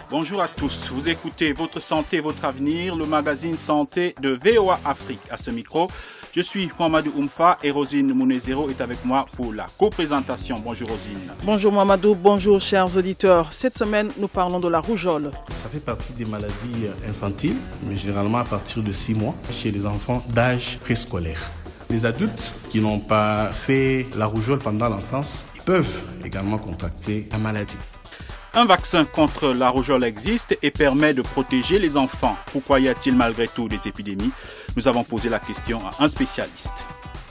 Bonjour à tous, vous écoutez Votre Santé, Votre Avenir, le magazine Santé de VOA Afrique. À ce micro, je suis Mohamedou Oumfa et Rosine Mounezero est avec moi pour la co-présentation. Bonjour Rosine. Bonjour Mohamedou, bonjour chers auditeurs. Cette semaine, nous parlons de la rougeole. Ça fait partie des maladies infantiles, mais généralement à partir de 6 mois, chez les enfants d'âge préscolaire. Les adultes qui n'ont pas fait la rougeole pendant l'enfance peuvent également contracter la maladie. Un vaccin contre la rougeole existe et permet de protéger les enfants. Pourquoi y a-t-il malgré tout des épidémies? Nous avons posé la question à un spécialiste.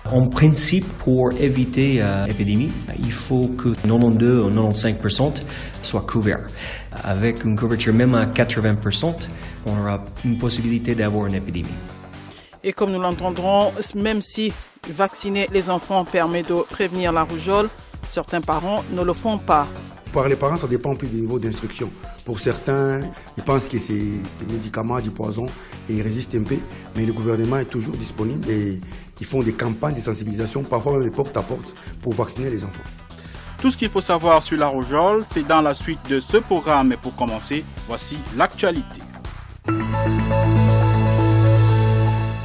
En principe, pour éviter l'épidémie, il faut que 92 ou 95% soient couverts. Avec une couverture même à 80%, on aura une possibilité d'avoir une épidémie. Et comme nous l'entendrons, même si vacciner les enfants permet de prévenir la rougeole, certains parents ne le font pas. Pour les parents, ça dépend plus du niveau d'instruction. Pour certains, ils pensent que c'est des médicaments, du poison et ils résistent un peu. Mais le gouvernement est toujours disponible et ils font des campagnes de sensibilisation, parfois même des porte-à-porte, pour vacciner les enfants. Tout ce qu'il faut savoir sur la rougeole, c'est dans la suite de ce programme. Mais pour commencer, voici l'actualité.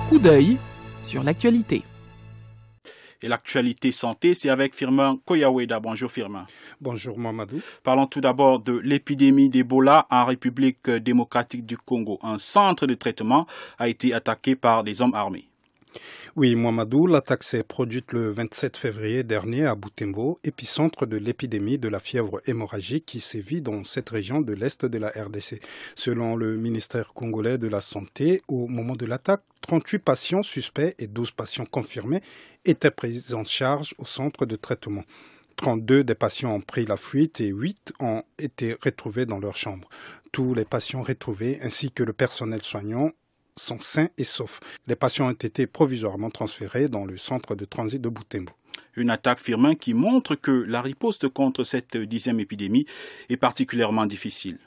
Coup d'œil sur l'actualité. Et l'actualité santé, c'est avec Firmin Koyaweda. Bonjour Firmin. Bonjour Mamadou. Parlons tout d'abord de l'épidémie d'Ebola en République démocratique du Congo. Un centre de traitement a été attaqué par des hommes armés. Oui, Mamadou, l'attaque s'est produite le 27 février dernier à Butembo, épicentre de l'épidémie de la fièvre hémorragique qui sévit dans cette région de l'Est de la RDC. Selon le ministère congolais de la Santé, au moment de l'attaque, 38 patients suspects et 12 patients confirmés étaient pris en charge au centre de traitement. 32 des patients ont pris la fuite et 8 ont été retrouvés dans leur chambre. Tous les patients retrouvés ainsi que le personnel soignant sont sains et saufs. Les patients ont été provisoirement transférés dans le centre de transit de Butembo. Une attaque Firmin qui montre que la riposte contre cette 10e épidémie est particulièrement difficile.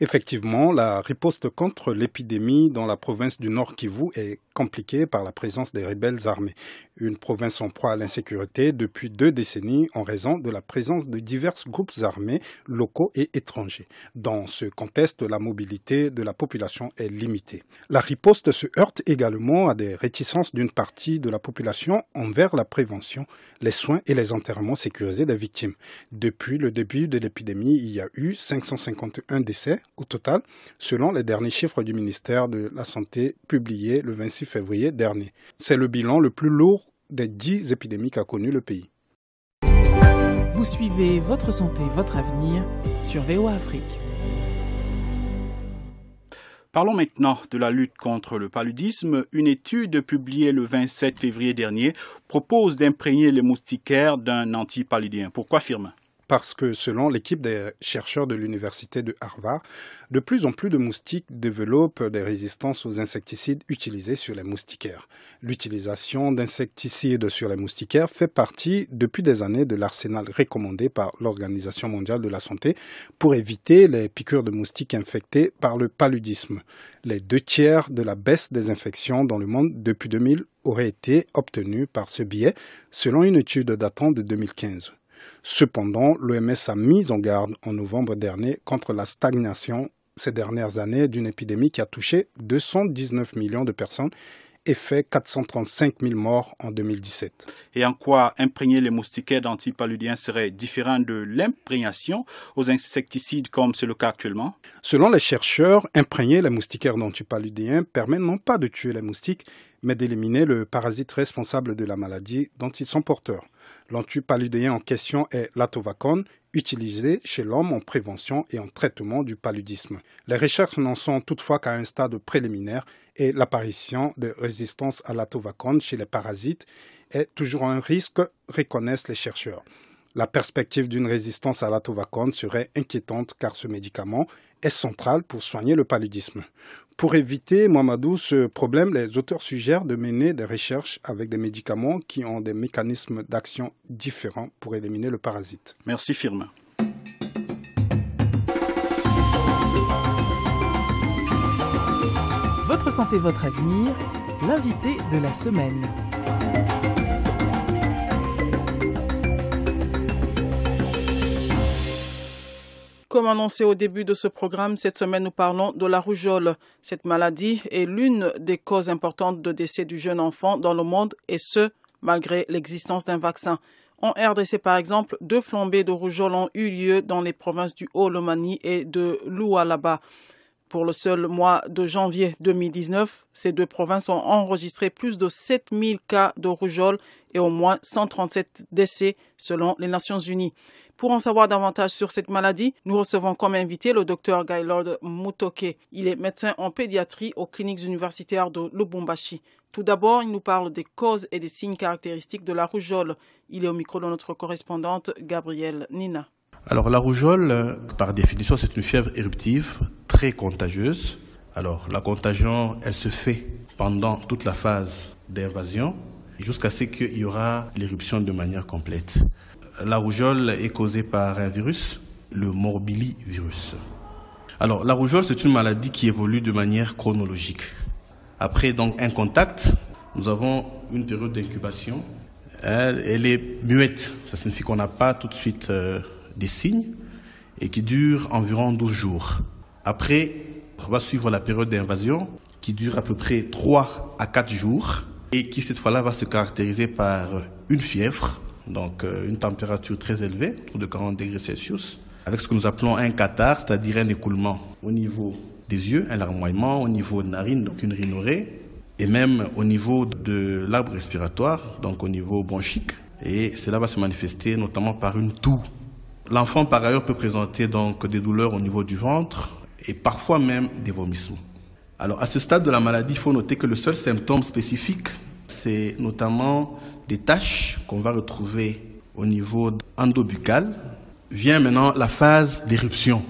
Effectivement, la riposte contre l'épidémie dans la province du Nord Kivu est compliquée par la présence des rebelles armés. Une province en proie à l'insécurité depuis 2 décennies en raison de la présence de divers groupes armés locaux et étrangers. Dans ce contexte, la mobilité de la population est limitée. La riposte se heurte également à des réticences d'une partie de la population envers la prévention, les soins et les enterrements sécurisés des victimes. Depuis le début de l'épidémie, il y a eu 551 décès au total, selon les derniers chiffres du ministère de la Santé publiés le 26 février dernier. C'est le bilan le plus lourd des 10 épidémies qu'a connu le pays. Vous suivez Votre Santé, Votre Avenir sur VOA Afrique. Parlons maintenant de la lutte contre le paludisme. Une étude publiée le 27 février dernier propose d'imprégner les moustiquaires d'un antipaludien. Pourquoi Firmin? Parce que selon l'équipe des chercheurs de l'université de Harvard, de plus en plus de moustiques développent des résistances aux insecticides utilisés sur les moustiquaires. L'utilisation d'insecticides sur les moustiquaires fait partie depuis des années de l'arsenal recommandé par l'Organisation mondiale de la santé pour éviter les piqûres de moustiques infectés par le paludisme. Les 2 tiers de la baisse des infections dans le monde depuis 2000 auraient été obtenus par ce biais, selon une étude datant de 2015. Cependant, l'OMS a mis en garde en novembre dernier contre la stagnation ces dernières années d'une épidémie qui a touché 219 millions de personnes et fait 435 000 morts en 2017. Et en quoi imprégner les moustiquaires d'antipaludiens serait différent de l'imprégnation aux insecticides comme c'est le cas actuellement? Selon les chercheurs, imprégner les moustiquaires d'antipaludiens permet non pas de tuer les moustiques, mais d'éliminer le parasite responsable de la maladie dont ils sont porteurs. L'antipaludien en question est l'Atovacone, utilisé chez l'homme en prévention et en traitement du paludisme. Les recherches n'en sont toutefois qu'à un stade préliminaire et l'apparition de résistance à l'Atovacone chez les parasites est toujours un risque, reconnaissent les chercheurs. La perspective d'une résistance à l'Atovacone serait inquiétante car ce médicament est central pour soigner le paludisme. Pour éviter, Mamadou, ce problème, les auteurs suggèrent de mener des recherches avec des médicaments qui ont des mécanismes d'action différents pour éliminer le parasite. Merci Firmin. Votre santé, votre avenir, l'invité de la semaine. Comme annoncé au début de ce programme, cette semaine nous parlons de la rougeole. Cette maladie est l'une des causes importantes de décès du jeune enfant dans le monde et ce, malgré l'existence d'un vaccin. En RDC par exemple, 2 flambées de rougeole ont eu lieu dans les provinces du Haut-Lomami et de Lualaba. Pour le seul mois de janvier 2019, ces 2 provinces ont enregistré plus de 7000 cas de rougeole et au moins 137 décès selon les Nations Unies. Pour en savoir davantage sur cette maladie, nous recevons comme invité le Dr Gaylord Mutoke. Il est médecin en pédiatrie aux cliniques universitaires de Lubumbashi. Tout d'abord, il nous parle des causes et des signes caractéristiques de la rougeole. Il est au micro de notre correspondante Gabrielle Nina. Alors la rougeole, par définition, c'est une fièvre éruptive très contagieuse. Alors la contagion, elle se fait pendant toute la phase d'invasion jusqu'à ce qu'il y aura l'éruption de manière complète. La rougeole est causée par un virus, le morbillivirus. Alors la rougeole, c'est une maladie qui évolue de manière chronologique. Après donc un contact, nous avons une période d'incubation. Elle est muette, ça signifie qu'on n'a pas tout de suite des signes et qui dure environ 12 jours. Après, on va suivre la période d'invasion qui dure à peu près 3 à 4 jours et qui cette fois-là va se caractériser par une fièvre, donc une température très élevée, autour de 40 degrés Celsius, avec ce que nous appelons un catarrhe, c'est-à-dire un écoulement au niveau des yeux, un larmoiement, au niveau de narine, donc une rhinorrhée, et même au niveau de l'arbre respiratoire, donc au niveau bronchique. Et cela va se manifester notamment par une toux. L'enfant, par ailleurs, peut présenter donc des douleurs au niveau du ventre et parfois même des vomissements. Alors, à ce stade de la maladie, il faut noter que le seul symptôme spécifique, c'est notamment des taches qu'on va retrouver au niveau endobuccal. Vient maintenant la phase d'éruption,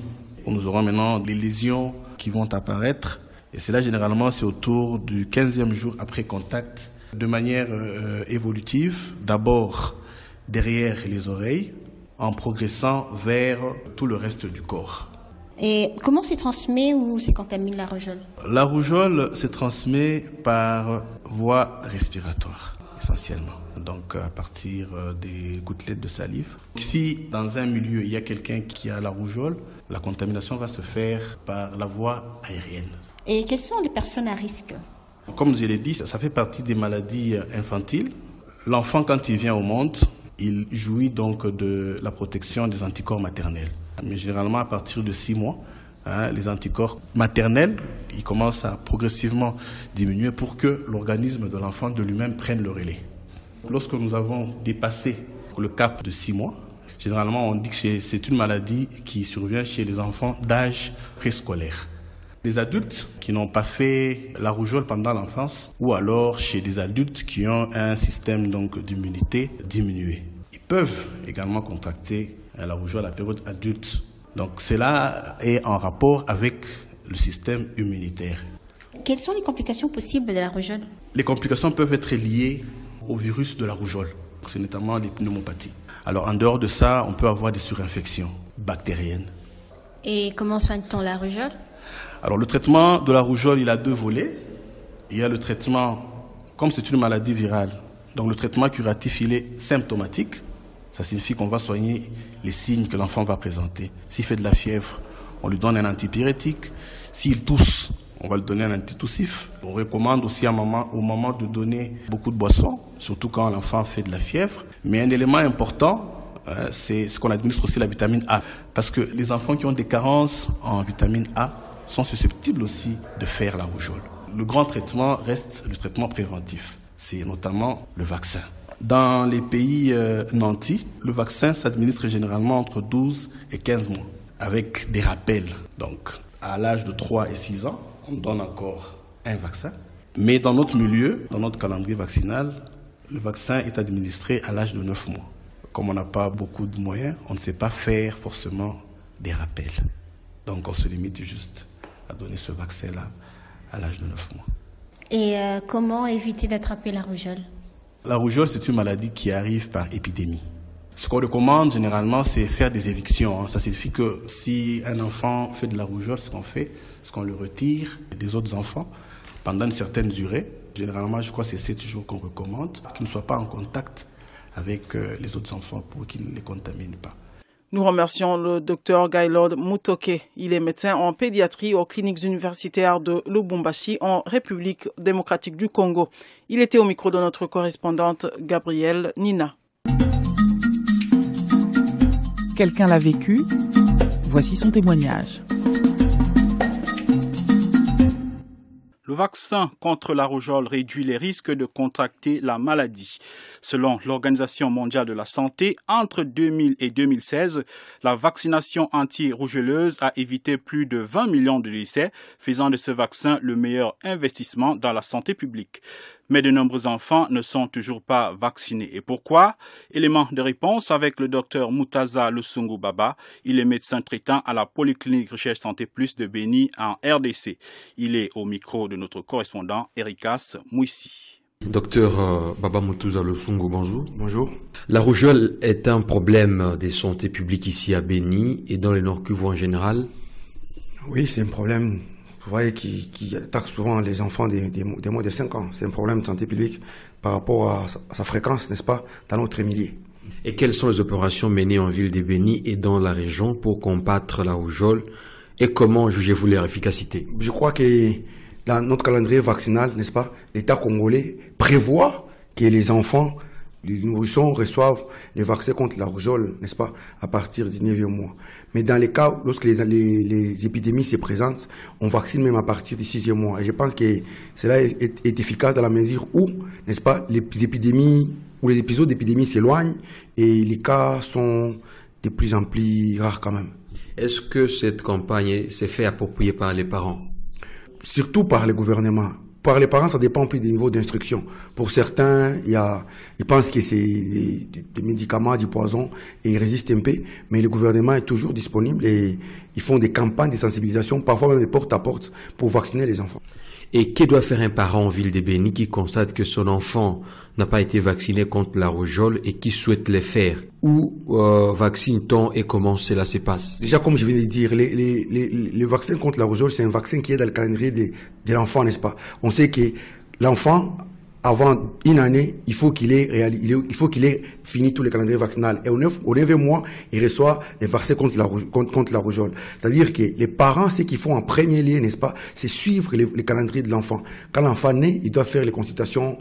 où nous aurons maintenant des lésions qui vont apparaître. Et cela, généralement, c'est autour du 15e jour après contact, de manière évolutive. D'abord, derrière les oreilles, en progressant vers tout le reste du corps. Et comment c'est transmis ou c'est contamine la rougeole? La rougeole se transmet par voie respiratoire, essentiellement. Donc à partir des gouttelettes de salive. Si dans un milieu il y a quelqu'un qui a la rougeole, la contamination va se faire par la voie aérienne. Et quelles sont les personnes à risque? Comme je l'ai dit, ça fait partie des maladies infantiles. L'enfant, quand il vient au monde, il jouit donc de la protection des anticorps maternels. Mais généralement, à partir de 6 mois, les anticorps maternels, ils commencent à progressivement diminuer pour que l'organisme de l'enfant de lui-même prenne le relais. Lorsque nous avons dépassé le cap de 6 mois, généralement, on dit que c'est une maladie qui survient chez les enfants d'âge préscolaire. Les adultes qui n'ont pas fait la rougeole pendant l'enfance ou alors chez des adultes qui ont un système donc d'immunité diminué. Ils peuvent également contracter la rougeole à la période adulte. Donc cela est en rapport avec le système immunitaire. Quelles sont les complications possibles de la rougeole? Les complications peuvent être liées au virus de la rougeole, c'est notamment les pneumopathies. Alors en dehors de ça, on peut avoir des surinfections bactériennes. Et comment soigne-t-on la rougeole? Alors le traitement de la rougeole, il a 2 volets. Il y a le traitement, comme c'est une maladie virale, donc le traitement curatif, il est symptomatique. Ça signifie qu'on va soigner les signes que l'enfant va présenter. S'il fait de la fièvre, on lui donne un antipyrétique. S'il tousse, on va lui donner un antitoussif. On recommande aussi au moment de donner beaucoup de boissons, surtout quand l'enfant fait de la fièvre. Mais un élément important, c'est ce qu'on administre aussi la vitamine A. Parce que les enfants qui ont des carences en vitamine A sont susceptibles aussi de faire la rougeole. Le grand traitement reste le traitement préventif. C'est notamment le vaccin. Dans les pays nantis, le vaccin s'administre généralement entre 12 et 15 mois, avec des rappels. Donc, à l'âge de 3 et 6 ans, on donne encore un vaccin. Mais dans notre milieu, dans notre calendrier vaccinal, le vaccin est administré à l'âge de 9 mois. Comme on n'a pas beaucoup de moyens, on ne sait pas faire forcément des rappels. Donc, on se limite juste à donner ce vaccin-là à l'âge de 9 mois. Et comment éviter d'attraper la rougeole? La rougeole, c'est une maladie qui arrive par épidémie. Ce qu'on recommande généralement, c'est faire des évictions. Ça signifie que si un enfant fait de la rougeole, ce qu'on fait, c'est qu'on le retire des autres enfants pendant une certaine durée. Généralement, je crois que c'est 7 jours qu'on recommande, qu'il ne soit pas en contact avec les autres enfants pour qu'ils ne les contaminent pas. Nous remercions le Dr Gaylord Mutoke. Il est médecin en pédiatrie aux cliniques universitaires de Lubumbashi en République démocratique du Congo. Il était au micro de notre correspondante Gabrielle Nina. Quelqu'un l'a vécu. Voici son témoignage. Le vaccin contre la rougeole réduit les risques de contracter la maladie. Selon l'Organisation mondiale de la santé, entre 2000 et 2016, la vaccination anti-rougeoleuse a évité plus de 20 millions de décès, faisant de ce vaccin le meilleur investissement dans la santé publique. Mais de nombreux enfants ne sont toujours pas vaccinés. Et pourquoi? Élément de réponse avec le docteur Mutaza Lusungu Baba. Il est médecin traitant à la Polyclinique Recherche Santé Plus de Béni en RDC. Il est au micro de notre correspondant Erikas Mouissi. Docteur Baba Mutaza Lusungu, bonjour. Bonjour. La rougeole est un problème de santé publique ici à Béni et dans le Nord Kivu en général? Oui, c'est un problème. Vous voyez, qui attaque souvent les enfants des moins de 5 ans. C'est un problème de santé publique par rapport à sa fréquence, n'est-ce pas, dans notre milieu. Et quelles sont les opérations menées en ville de Béni et dans la région pour combattre la rougeole et comment jugez-vous leur efficacité? Je crois que dans notre calendrier vaccinal, n'est-ce pas, l'État congolais prévoit que les enfants, les nourrissons reçoivent les vaccins contre la rougeole, n'est-ce pas, à partir du 9e mois. Mais dans les cas, lorsque les épidémies se présentent, on vaccine même à partir du 6e mois. Et je pense que cela est efficace dans la mesure où, n'est-ce pas, les épidémies ou les épisodes d'épidémie s'éloignent et les cas sont de plus en plus rares quand même. Est-ce que cette campagne s'est fait approprier par les parents? Surtout par le gouvernement. Par les parents, ça dépend plus du niveau d'instruction. Pour certains, ils pensent que c'est des médicaments, du poison, et ils résistent un peu. Mais le gouvernement est toujours disponible et ils font des campagnes de sensibilisation, parfois même des porte-à-porte, pour vacciner les enfants. Et que doit faire un parent en ville de Béni qui constate que son enfant n'a pas été vacciné contre la rougeole et qui souhaite le faire? Où vaccine-t-on et comment cela se passe? Déjà, comme je viens de dire, le vaccin contre la rougeole, c'est un vaccin qui est dans le calendrier de l'enfant, n'est-ce pas? On sait que l'enfant, avant une année, il faut qu'il ait fini tous les calendriers vaccinaux. Et au 9e mois, il reçoit les vaccins contre la rougeole. C'est-à-dire que les parents, ce qu'ils font en premier lieu, n'est-ce pas, c'est suivre les calendriers de l'enfant. Quand l'enfant naît, il doit faire les consultations,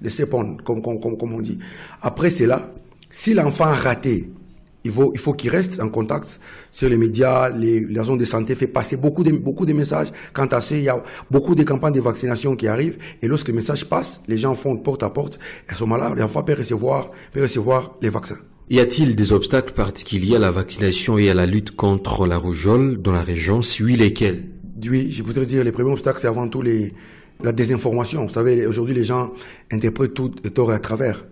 les CEPON, comme on dit. Après cela, si l'enfant a raté, il faut qu'il reste en contact sur les médias, la zone de santé fait passer beaucoup de messages. Quant à ce, il y a beaucoup de campagnes de vaccination qui arrivent et lorsque les messages passent, les gens font porte à porte. À ce moment-là, l'enfant peut recevoir les vaccins. Y a-t-il des obstacles particuliers à la vaccination et à la lutte contre la rougeole dans la région? Si oui, lesquels? Oui, je voudrais dire les premiers obstacles, c'est avant tout la désinformation. Vous savez, aujourd'hui, les gens interprètent tout de tort et à travers.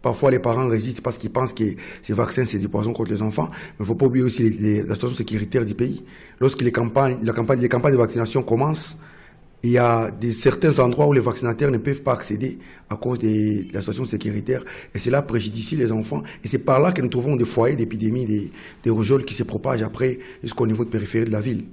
Parfois, les parents résistent parce qu'ils pensent que ces vaccins, c'est du poison contre les enfants. Mais il ne faut pas oublier aussi la situation sécuritaire du pays. Lorsque les campagnes de vaccination commencent, il y a certains endroits où les vaccinateurs ne peuvent pas accéder à cause de la situation sécuritaire. Et cela préjudicie les enfants. Et c'est par là que nous trouvons des foyers d'épidémie, des rougeoles qui se propagent après jusqu'au niveau de périphérie de la ville.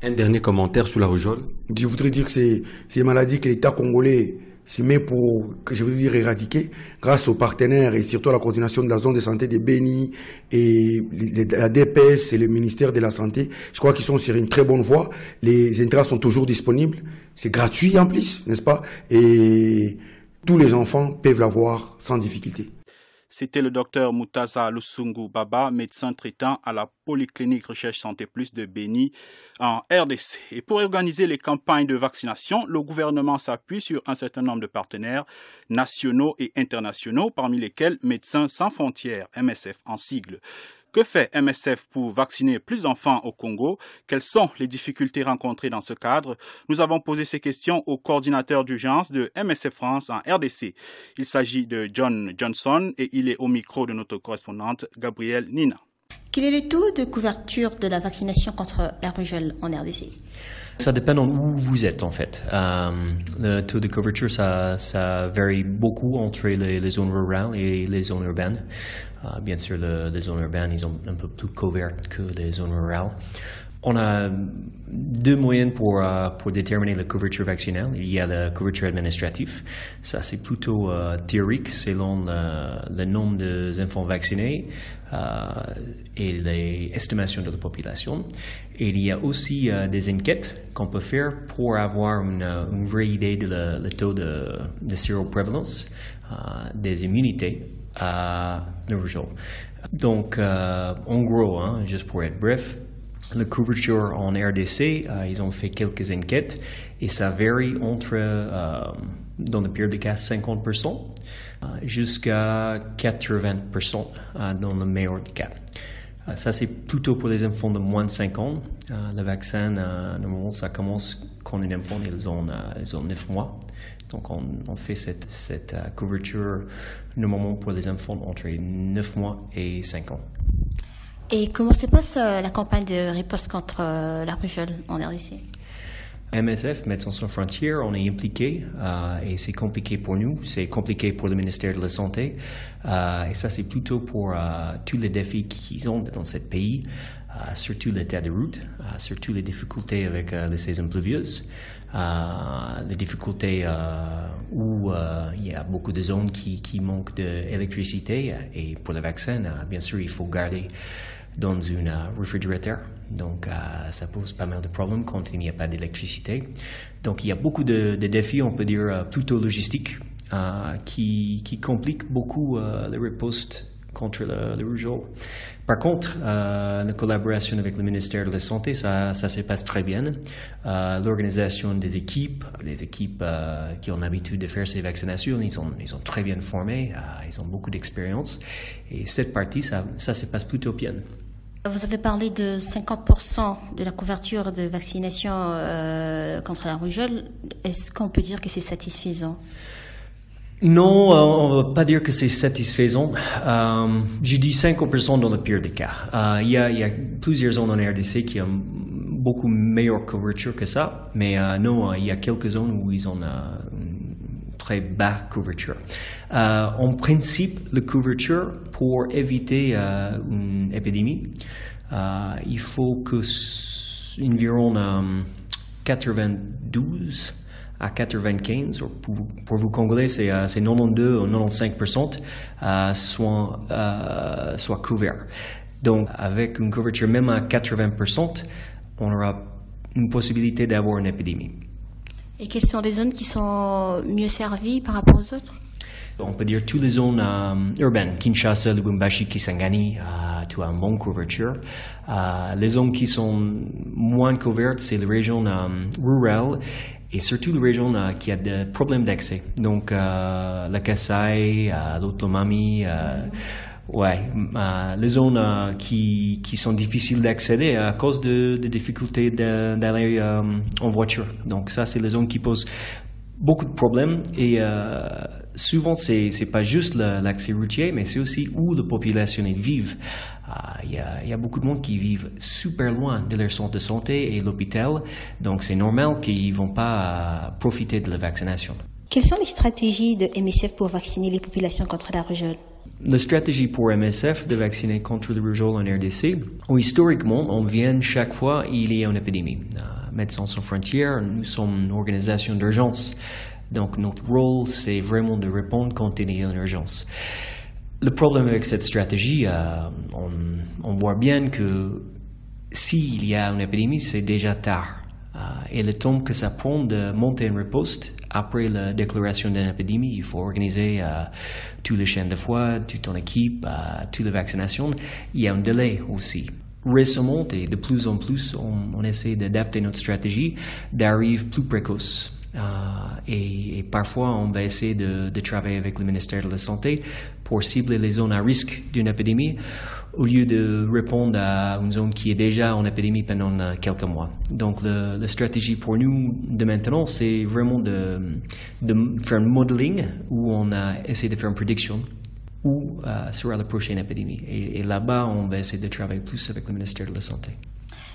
Un dernier commentaire sur la rougeole. Je voudrais dire que c'est une maladie que l'État congolais s'y met pour, je veux dire, éradiquer, grâce aux partenaires et surtout à la coordination de la zone de santé de Béni et la DPS et le ministère de la Santé. Je crois qu'ils sont sur une très bonne voie. Les intrants sont toujours disponibles. C'est gratuit en plus, n'est-ce pas? Et tous les enfants peuvent l'avoir sans difficulté. C'était le docteur Mutaza Lusungu Baba, médecin traitant à la Polyclinique Recherche Santé Plus de Béni en RDC. Et pour organiser les campagnes de vaccination, le gouvernement s'appuie sur un certain nombre de partenaires nationaux et internationaux, parmi lesquels Médecins Sans Frontières, MSF en sigle. Que fait MSF pour vacciner plus d'enfants au Congo? Quelles sont les difficultés rencontrées dans ce cadre? Nous avons posé ces questions au coordinateur d'urgence de MSF France en RDC. Il s'agit de John Johnson et il est au micro de notre correspondante Gabrielle Nina. Quel est le taux de couverture de la vaccination contre la rougeole en RDC? Ça dépend où vous êtes en fait. Le taux de couverture, ça varie beaucoup entre les zones rurales et les zones urbaines. Bien sûr, les zones urbaines, ils ont un peu plus couvert que les zones rurales. On a deux moyens pour déterminer la couverture vaccinale. Il y a la couverture administrative. Ça, c'est plutôt théorique selon le nombre d'enfants vaccinés et les estimations de la population. Et il y a aussi des enquêtes qu'on peut faire pour avoir une vraie idée de le taux de séroprévalence des immunités à la rougeole. Donc, en gros, juste pour être bref, la couverture en RDC, ils ont fait quelques enquêtes et ça varie entre, dans le pire des cas, 50% jusqu'à 80% dans le meilleur des cas. Ça, c'est plutôt pour les enfants de moins de 5 ans. Le vaccin, normalement, ça commence quand les enfants ils ont 9 mois. Donc, on fait cette couverture normalement pour les enfants entre 9 mois et 5 ans. Et comment se passe la campagne de riposte contre la rougeole en RDC? MSF, Médecins sans frontières, on est impliqué et c'est compliqué pour nous, c'est compliqué pour le ministère de la Santé et ça c'est plutôt pour tous les défis qu'ils ont dans ce pays, surtout l'état de route, surtout les difficultés avec les saisons pluvieuses, les difficultés où il y a beaucoup de zones qui manquent d'électricité et pour le vaccin, bien sûr, il faut garder dans un réfrigérateur. Donc, ça pose pas mal de problèmes quand il n'y a pas d'électricité. Donc, il y a beaucoup de défis, on peut dire, plutôt logistiques, qui compliquent beaucoup les ripostes contre le rougeole. Par contre, la collaboration avec le ministère de la Santé, ça se passe très bien. L'organisation des équipes, les équipes qui ont l'habitude de faire ces vaccinations, ils sont très bien formés, ils ont beaucoup d'expérience. Et cette partie, ça se passe plutôt bien. Vous avez parlé de 50% de la couverture de vaccination contre la rougeole. Est-ce qu'on peut dire que c'est satisfaisant? Non, on ne va pas dire que c'est satisfaisant. J'ai dit 50% dans le pire des cas. Il y a plusieurs zones en RDC qui ont beaucoup meilleure couverture que ça, mais non, il y a quelques zones où ils ont une très basse couverture. En principe, la couverture, pour éviter une épidémie, il faut que environ 92 à 95, pour vous Congolais, c'est 92 ou 95% soit couvert. Donc, avec une couverture même à 80%, on aura une possibilité d'avoir une épidémie. Et quelles sont les zones qui sont mieux servies par rapport aux autres? On peut dire toutes les zones urbaines, Kinshasa, Lubumbashi, Kisangani, tu as une bonne couverture. Les zones qui sont moins couvertes, c'est les régions rurales et surtout les régions qui ont des problèmes d'accès. Donc, la Kasai, l'Otomami, les zones qui sont difficiles d'accéder à cause de difficultés d'aller en voiture. Donc, ça, c'est les zones qui posent beaucoup de problèmes et souvent c'est pas juste l'accès routier, mais c'est aussi où la population vive. Il y a beaucoup de monde qui vivent super loin de leur centre de santé et l'hôpital, donc c'est normal qu'ils vont pas profiter de la vaccination. Quelles sont les stratégies de MSF pour vacciner les populations contre la rougeole? La stratégie pour MSF de vacciner contre le rougeole en RDC, historiquement, on vient chaque fois il y a une épidémie. Médecins sans frontières, nous sommes une organisation d'urgence. Donc, notre rôle, c'est vraiment de répondre quand il y a une urgence. Le problème avec cette stratégie, on voit bien que s'il y a une épidémie, c'est déjà tard. Et le temps que ça prend de monter une riposte, après la déclaration d'une épidémie, il faut organiser toutes les chaînes de froid, toute ton équipe, toutes les vaccinations. Il y a un délai aussi. Récemment, et de plus en plus, on essaie d'adapter notre stratégie d'arriver plus précoce. Et parfois, on va essayer de travailler avec le ministère de la Santé pour cibler les zones à risque d'une épidémie au lieu de répondre à une zone qui est déjà en épidémie pendant quelques mois. Donc, la stratégie pour nous de maintenant, c'est vraiment de faire un modeling où on a essayé de faire une prédiction où sera la prochaine épidémie. Et là-bas, on va essayer de travailler plus avec le ministère de la Santé.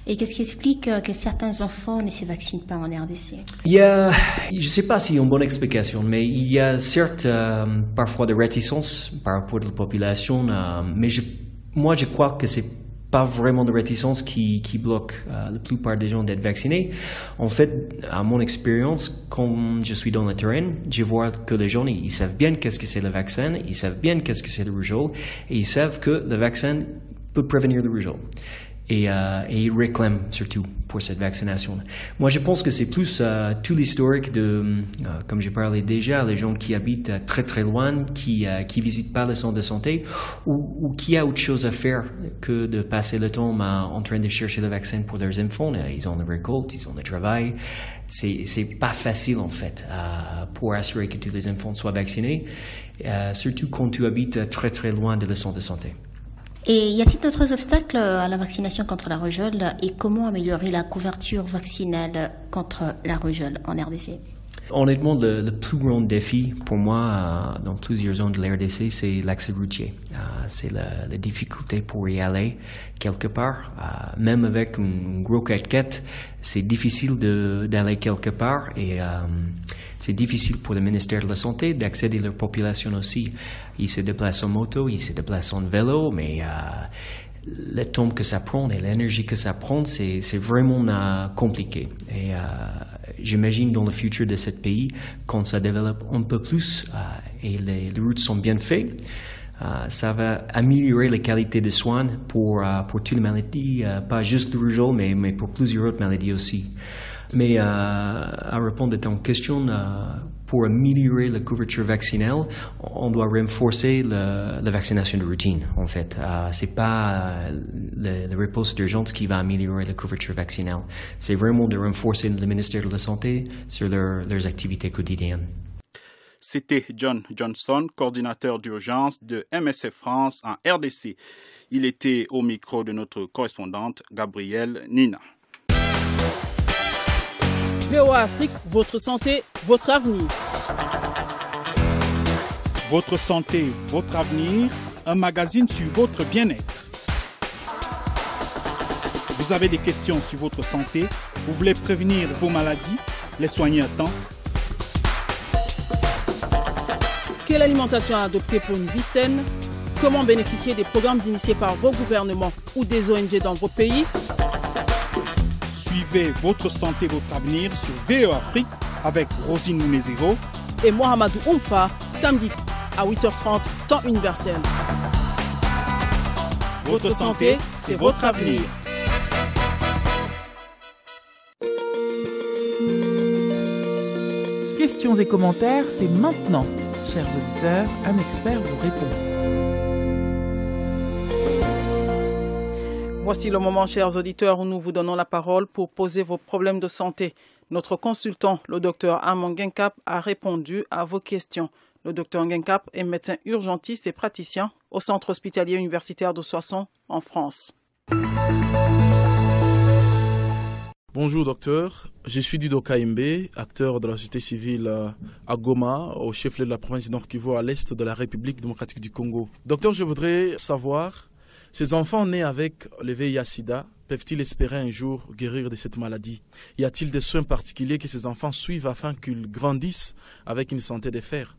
Et qu'est-ce qui explique que certains enfants ne se vaccinent pas en RDC? Je ne sais pas s'il y a une bonne explication, mais il y a certes parfois des réticences par rapport à la population, mais moi je crois que c'est pas vraiment de réticence qui bloque la plupart des gens d'être vaccinés. En fait, à mon expérience, quand je suis dans le terrain, je vois que les gens, ils savent bien qu'est-ce que c'est le vaccin, ils savent bien qu'est-ce que c'est le rougeole, et ils savent que le vaccin peut prévenir le rougeole. Et ils réclament surtout pour cette vaccination. Moi, je pense que c'est plus tout l'historique de, comme j'ai parlé déjà, les gens qui habitent très très loin, qui visitent pas le centre de santé, ou qui a autre chose à faire que de passer le temps en train de chercher le vaccin pour leurs enfants. Ils ont le récolte, ils ont le travail. C'est pas facile en fait pour assurer que tous les enfants soient vaccinés, surtout quand tu habites très très loin de le centre de santé. Et y a-t-il d'autres obstacles à la vaccination contre la rougeole et comment améliorer la couverture vaccinale contre la rougeole en RDC? Honnêtement, le plus grand défi pour moi dans plusieurs zones de l'RDC, c'est l'accès routier. C'est la difficulté pour y aller quelque part. Même avec une gros 4x4, c'est difficile d'aller quelque part et c'est difficile pour le ministère de la Santé d'accéder à leur population aussi. Ils se déplacent en moto, ils se déplacent en vélo, mais le temps que ça prend et l'énergie que ça prend, c'est vraiment compliqué. Et j'imagine dans le futur de ce pays, quand ça développe un peu plus et les routes sont bien faites, ça va améliorer la qualité de soins pour toutes les maladies, pas juste le rougeole, mais pour plusieurs autres maladies aussi. Mais à répondre à ton question, pour améliorer la couverture vaccinale, on doit renforcer la vaccination de routine, en fait. C'est pas la réponse d'urgence qui va améliorer la couverture vaccinale. C'est vraiment de renforcer le ministère de la Santé sur leurs activités quotidiennes. C'était John Johnson, coordinateur d'urgence de MSF France en RDC. Il était au micro de notre correspondante Gabrielle Nina. VOA Afrique, votre santé, votre avenir. Votre santé, votre avenir, un magazine sur votre bien-être. Vous avez des questions sur votre santé, vous voulez prévenir vos maladies, les soigner à temps. Quelle alimentation adopter pour une vie saine? Comment bénéficier des programmes initiés par vos gouvernements ou des ONG dans vos pays? Suivez votre santé, votre avenir sur VOA Afrique avec Rosine Munezero et Mohamedou Oumfa, samedi à 8h30, temps universel. Votre santé, c'est votre avenir. Questions et commentaires, c'est maintenant. Chers auditeurs, un expert vous répond. Voici le moment, chers auditeurs, où nous vous donnons la parole pour poser vos problèmes de santé. Notre consultant, le docteur Armand Guincap, a répondu à vos questions. Le docteur Guincap est médecin urgentiste et praticien au centre hospitalier universitaire de Soissons, en France. Bonjour docteur, je suis Dido Kaimbe, acteur de la société civile à Goma, au chef-lieu de la province du Nord-Kivu, à l'est de la République démocratique du Congo. Docteur, je voudrais savoir, ces enfants nés avec le VIH-Sida peuvent-ils espérer un jour guérir de cette maladie? Y a-t-il des soins particuliers que ces enfants suivent afin qu'ils grandissent avec une santé de fer?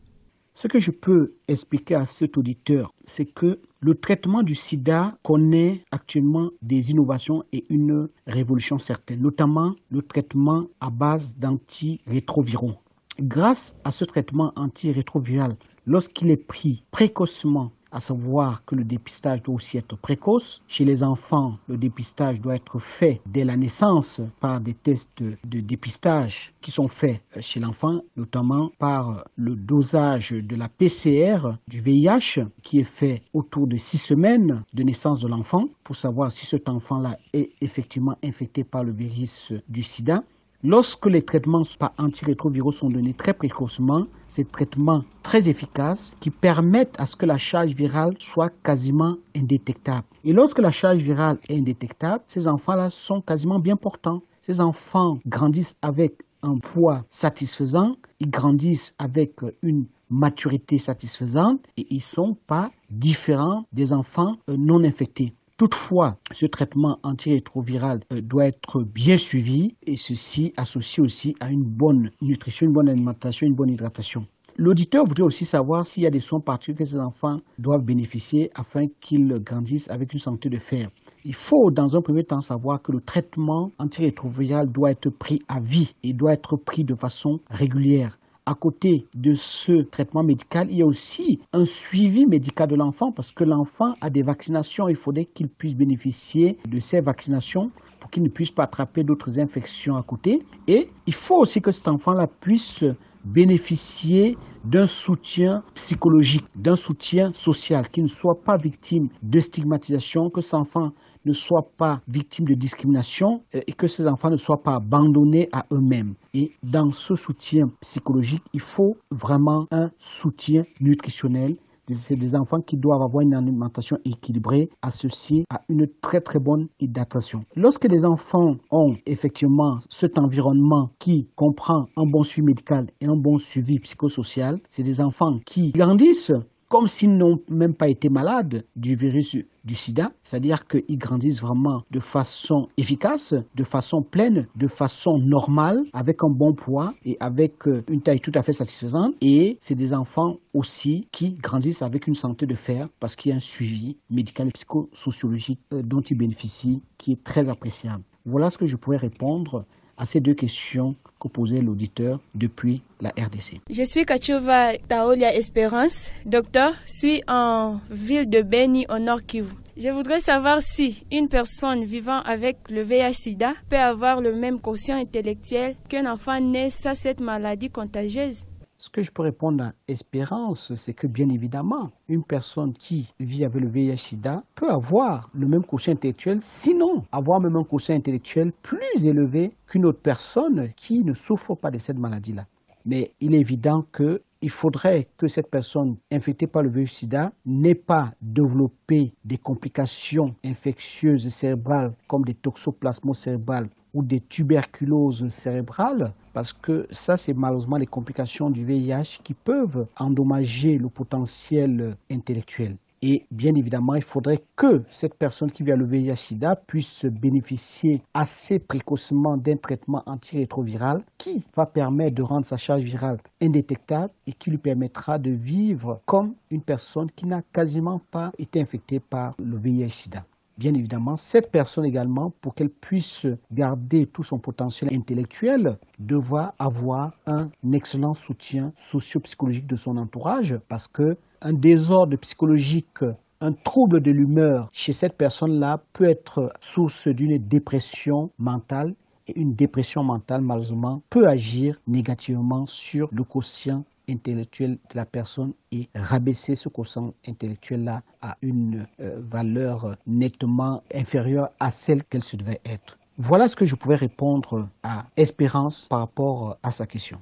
Ce que je peux expliquer à cet auditeur, c'est que le traitement du sida connaît actuellement des innovations et une révolution certaine, notamment le traitement à base d'antirétroviraux. Grâce à ce traitement antirétroviral, lorsqu'il est pris précocement, à savoir que le dépistage doit aussi être précoce. Chez les enfants, le dépistage doit être fait dès la naissance par des tests de dépistage qui sont faits chez l'enfant, notamment par le dosage de la PCR du VIH qui est fait autour de 6 semaines de naissance de l'enfant pour savoir si cet enfant-là est effectivement infecté par le virus du sida. Lorsque les traitements par antirétroviraux sont donnés très précocement, ces traitements très efficaces qui permettent à ce que la charge virale soit quasiment indétectable. Et lorsque la charge virale est indétectable, ces enfants-là sont quasiment bien portants. Ces enfants grandissent avec un poids satisfaisant, ils grandissent avec une maturité satisfaisante et ils ne sont pas différents des enfants non infectés. Toutefois, ce traitement antirétroviral doit être bien suivi et ceci associé aussi à une bonne nutrition, une bonne alimentation, une bonne hydratation. L'auditeur voudrait aussi savoir s'il y a des soins particuliers que ces enfants doivent bénéficier afin qu'ils grandissent avec une santé de fer. Il faut dans un premier temps savoir que le traitement antirétroviral doit être pris à vie et doit être pris de façon régulière. À côté de ce traitement médical, il y a aussi un suivi médical de l'enfant parce que l'enfant a des vaccinations. Il faudrait qu'il puisse bénéficier de ces vaccinations pour qu'il ne puisse pas attraper d'autres infections à côté. Et il faut aussi que cet enfant-là puisse bénéficier d'un soutien psychologique, d'un soutien social, qu'il ne soit pas victime de stigmatisation, que cet enfant ne soit pas victime de discrimination et que ces enfants ne soient pas abandonnés à eux-mêmes. Et dans ce soutien psychologique, il faut vraiment un soutien nutritionnel. C'est des enfants qui doivent avoir une alimentation équilibrée associée à une très très bonne hydratation. Lorsque les enfants ont effectivement cet environnement qui comprend un bon suivi médical et un bon suivi psychosocial, c'est des enfants qui grandissent comme s'ils n'ont même pas été malades du virus du sida, c'est-à-dire qu'ils grandissent vraiment de façon efficace, de façon pleine, de façon normale, avec un bon poids et avec une taille tout à fait satisfaisante. Et c'est des enfants aussi qui grandissent avec une santé de fer parce qu'il y a un suivi médical et psychosociologique dont ils bénéficient qui est très appréciable. Voilà ce que je pourrais répondre à ces deux questions que posait l'auditeur depuis la RDC. Je suis Kachova Taolia Espérance, docteur, suis en ville de Beni au Nord Kivu. Je voudrais savoir si une personne vivant avec le VIH-Sida peut avoir le même quotient intellectuel qu'un enfant né sans cette maladie contagieuse. Ce que je peux répondre à Espérance, c'est que bien évidemment, une personne qui vit avec le VIH-Sida peut avoir le même quotient intellectuel, sinon avoir même un quotient intellectuel plus élevé qu'une autre personne qui ne souffre pas de cette maladie-là. Mais il est évident qu'il faudrait que cette personne infectée par le VIH-Sida n'ait pas développé des complications infectieuses cérébrales comme des toxoplasmoses cérébrales ou des tuberculoses cérébrales, parce que ça, c'est malheureusement les complications du VIH qui peuvent endommager le potentiel intellectuel. Et bien évidemment, il faudrait que cette personne qui vit à le VIH-Sida puisse bénéficier assez précocement d'un traitement antirétroviral qui va permettre de rendre sa charge virale indétectable et qui lui permettra de vivre comme une personne qui n'a quasiment pas été infectée par le VIH-Sida. Bien évidemment, cette personne également, pour qu'elle puisse garder tout son potentiel intellectuel, devra avoir un excellent soutien socio-psychologique de son entourage parce que un désordre psychologique, un trouble de l'humeur chez cette personne-là peut être source d'une dépression mentale. Et une dépression mentale, malheureusement, peut agir négativement sur le quotient intellectuel de la personne et rabaisser ce quotient intellectuel-là à une valeur nettement inférieure à celle qu'elle se devait être. Voilà ce que je pouvais répondre à Espérance par rapport à sa question.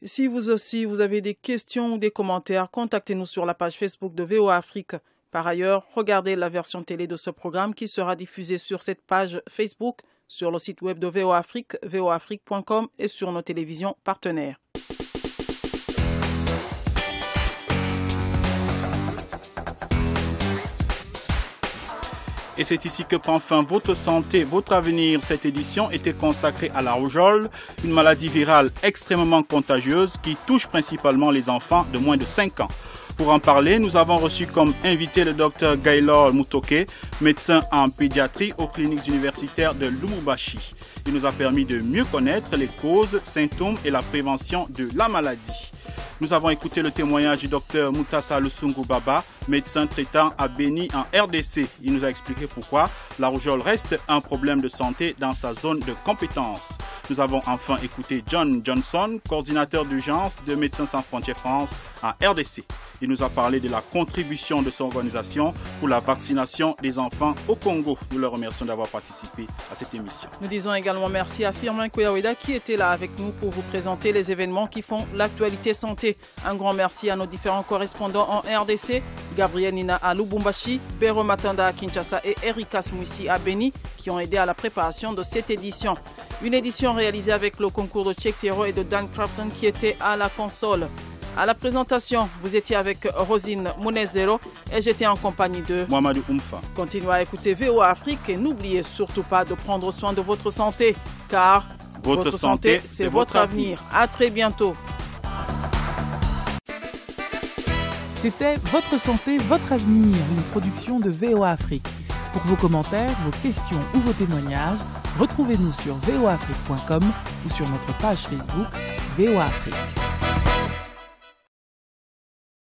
Si vous aussi, vous avez des questions ou des commentaires, contactez-nous sur la page Facebook de VOA Afrique. Par ailleurs, regardez la version télé de ce programme qui sera diffusée sur cette page Facebook, sur le site web de VOA Afrique, voaafrique.com et sur nos télévisions partenaires. Et c'est ici que prend fin Votre santé, votre avenir. Cette édition était consacrée à la rougeole, une maladie virale extrêmement contagieuse qui touche principalement les enfants de moins de 5 ans. Pour en parler, nous avons reçu comme invité le docteur Gaylor Mutoke, médecin en pédiatrie aux cliniques universitaires de Lubumbashi. Il nous a permis de mieux connaître les causes, symptômes et la prévention de la maladie. Nous avons écouté le témoignage du docteur Moutassa Lusungu Baba, médecin traitant à Beni en RDC. Il nous a expliqué pourquoi la rougeole reste un problème de santé dans sa zone de compétence. Nous avons enfin écouté John Johnson, coordinateur d'urgence de Médecins sans frontières France en RDC. Il nous a parlé de la contribution de son organisation pour la vaccination des enfants au Congo. Nous le remercions d'avoir participé à cette émission. Nous disons également merci à Firmin Koyaweda qui était là avec nous pour vous présenter les événements qui font l'actualité santé. Un grand merci à nos différents correspondants en RDC, Gabriel Nina à Lubumbashi, Bero Matanda à Kinshasa et Erika Smouissi à Beni qui ont aidé à la préparation de cette édition. Une édition réalisée avec le concours de Cheikh Thiero et de Dan Crafton qui était à la console. À la présentation, vous étiez avec Rosine Munezero et j'étais en compagnie de Mohamedou Oumfa. Continuez à écouter VOA Afrique et n'oubliez surtout pas de prendre soin de votre santé car votre santé, c'est votre avenir. À très bientôt. C'était Votre santé, votre avenir, une production de VOA Afrique. Pour vos commentaires, vos questions ou vos témoignages, retrouvez-nous sur voaafrique.com ou sur notre page Facebook VOA Afrique.